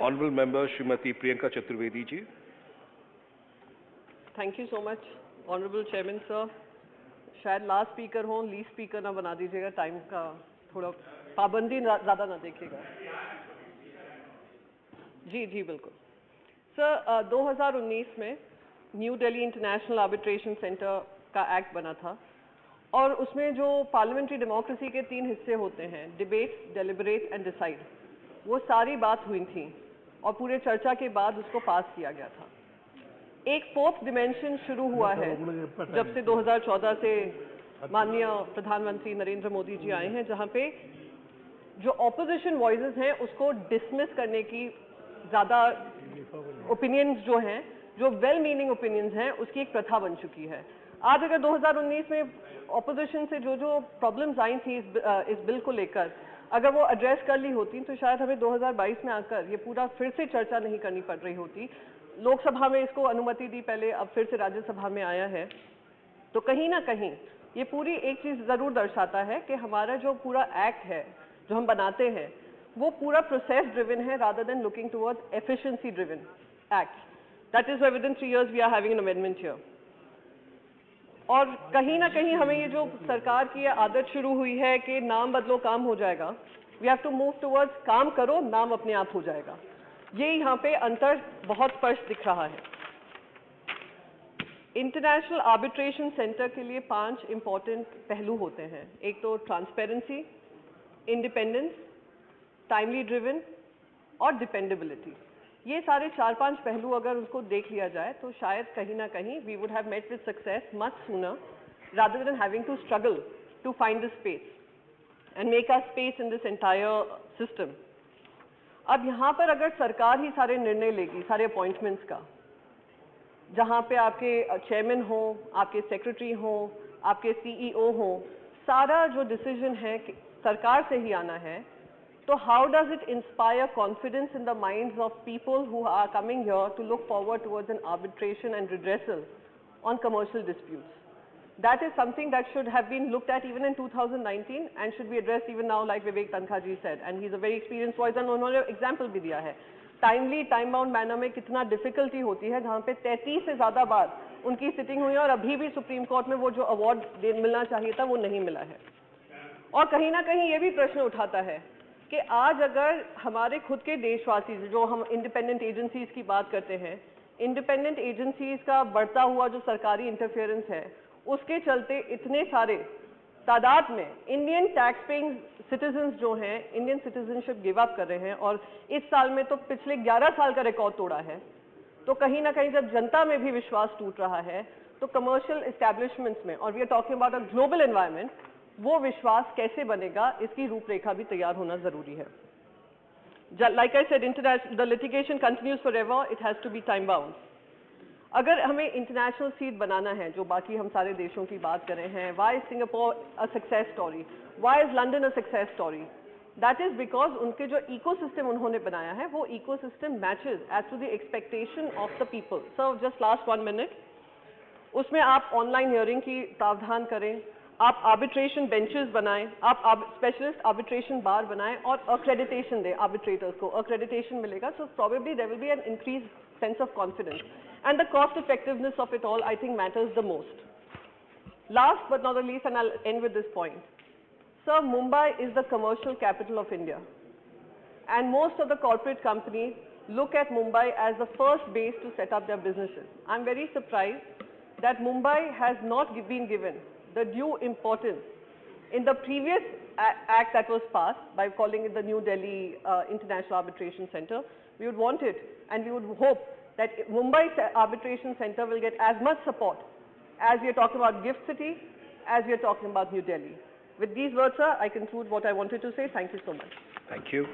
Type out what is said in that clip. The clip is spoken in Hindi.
Honorable Member Srimati Priyanka Chaturvedi ji. Thank you so much, Honorable Chairman sir. शायद लास्ट स्पीकर हो, लीस्ट स्पीकर ना बना दीजिएगा, टाइम का थोड़ा पाबंदी ज़्यादा ना देखिएगा। जी जी बिल्कुल सर। 2019 में new Delhi international arbitration centre का एक्ट बना था और उसमें जो पार्लियामेंट्री डेमोक्रेसी के 3 हिस्से होते हैं, डिबेट, डेलिबरेट एंड डिसाइड, वो सारी बात हुई थी और पूरे चर्चा के बाद उसको पास किया गया था। एक 4th डिमेंशन शुरू हुआ है जब से 2014 से माननीय प्रधानमंत्री नरेंद्र मोदी जी आए हैं, जहां पे जो ऑपोजिशन वॉइसेस हैं उसको डिसमिस करने की ज़्यादा ओपिनियंस जो हैं, जो वेल मीनिंग ओपिनियंस हैं, उसकी एक प्रथा बन चुकी है। आज अगर 2019 में ऑपोजिशन से जो प्रॉब्लम्स आई थी इस बिल को लेकर, अगर वो एड्रेस कर ली होती तो शायद हमें 2022 में आकर ये पूरा फिर से चर्चा नहीं करनी पड़ रही होती। लोकसभा में इसको अनुमति दी पहले, अब फिर से राज्यसभा में आया है। तो कहीं ना कहीं ये पूरी एक चीज़ ज़रूर दर्शाता है कि हमारा जो पूरा एक्ट है जो हम बनाते हैं वो पूरा प्रोसेस ड्रिवन है rather than looking towards efficiency driven act. That is why within 3 years we are having an amendment here. और कहीं ना कहीं हमें ये जो सरकार की आदत शुरू हुई है कि नाम बदलो काम हो जाएगा, we have to move towards काम करो नाम अपने आप हो जाएगा। ये यहाँ पे अंतर बहुत स्पष्ट दिख रहा है। इंटरनेशनल आर्बिट्रेशन सेंटर के लिए 5 इंपॉर्टेंट पहलू होते हैं। एक तो ट्रांसपेरेंसी, इंडिपेंडेंस, टाइमली ड्रिवन और डिपेंडेबिलिटी। ये सारे 4-5 पहलू अगर उसको देख लिया जाए तो शायद कहीं ना कहीं we would have met with success much sooner rather than having to struggle to find the space and make a space in this entire system. अब यहाँ पर अगर सरकार ही सारे निर्णय लेगी, सारे अपॉइंटमेंट्स का, जहाँ पे आपके चेयरमैन हो, आपके सेक्रेटरी हो, आपके सीईओ हो, सारा जो डिसीजन है सरकार से ही आना है, तो how does it inspire confidence in the minds of people who are coming here to look forward towards an arbitration and redressal on commercial disputes? That is something that should have been looked at even in 2019 and should be addressed even now, like Vivek Tankha ji said, and he's a very experienced voice and उन्होंने example भी दिया है। टाइमली टाइम बाउंड मैनर में कितना डिफिकल्टी होती है, जहाँ पे 33 से ज़्यादा बार उनकी सिटिंग हुई है और अभी भी सुप्रीम कोर्ट में वो जो अवार्ड मिलना चाहिए था वो नहीं मिला है। और कहीं ना कहीं ये भी प्रश्न उठाता है कि आज अगर हमारे खुद के देशवासी, जो हम इंडिपेंडेंट एजेंसीज की बात करते हैं, इंडिपेंडेंट एजेंसीज का बढ़ता हुआ जो सरकारी इंटरफेरेंस है, उसके चलते इतने सारे तादाद में इंडियन टैक्स पेइंग सिटीजन्स जो हैं इंडियन सिटीजनशिप गिव अप कर रहे हैं और इस साल में तो पिछले 11 साल का रिकॉर्ड तोड़ा है। तो कहीं ना कहीं जब जनता में भी विश्वास टूट रहा है तो कमर्शियल एस्टैब्लिशमेंट्स में, और we are talking about a global environment, वो विश्वास कैसे बनेगा, इसकी रूपरेखा भी तैयार होना जरूरी है। Like I said, the litigation continues forever, it has to be time bound. अगर हमें इंटरनेशनल सीट बनाना है, जो बाकी हम सारे देशों की बात कर रहे हैं, why is Singapore a success story, why is London a success story? That is because उनके जो इकोसिस्टम उन्होंने बनाया है वो ecosystem matches as to the expectation of the people. So just last 1 minute, उसमें आप ऑनलाइन हियरिंग की प्रावधान करें, आप आर्बिट्रेशन बेंचेस बनाएं, आप स्पेशलिस्ट आर्बिट्रेशन बार बनाएं और अक्रेडिटेशन दें आर्बिट्रेटर्स को। अक्रेडिटेशन मिलेगा so probably there will be an increase sense of confidence, and the cost effectiveness of it all I think matters the most. Last but not the least, and I'll end with this point, sir, Mumbai is the commercial capital of India and most of the corporate companies look at Mumbai as the first base to set up their businesses. I'm very surprised that Mumbai has not been given the due importance in the previous act that was passed by calling it the New Delhi International Arbitration Center. We would want it and we would hope that Mumbai Arbitration Center will get as much support as we are talking about Gift City, as we are talking about New Delhi. With these words, sir, I conclude what I wanted to say. Thank you so much. Thank you.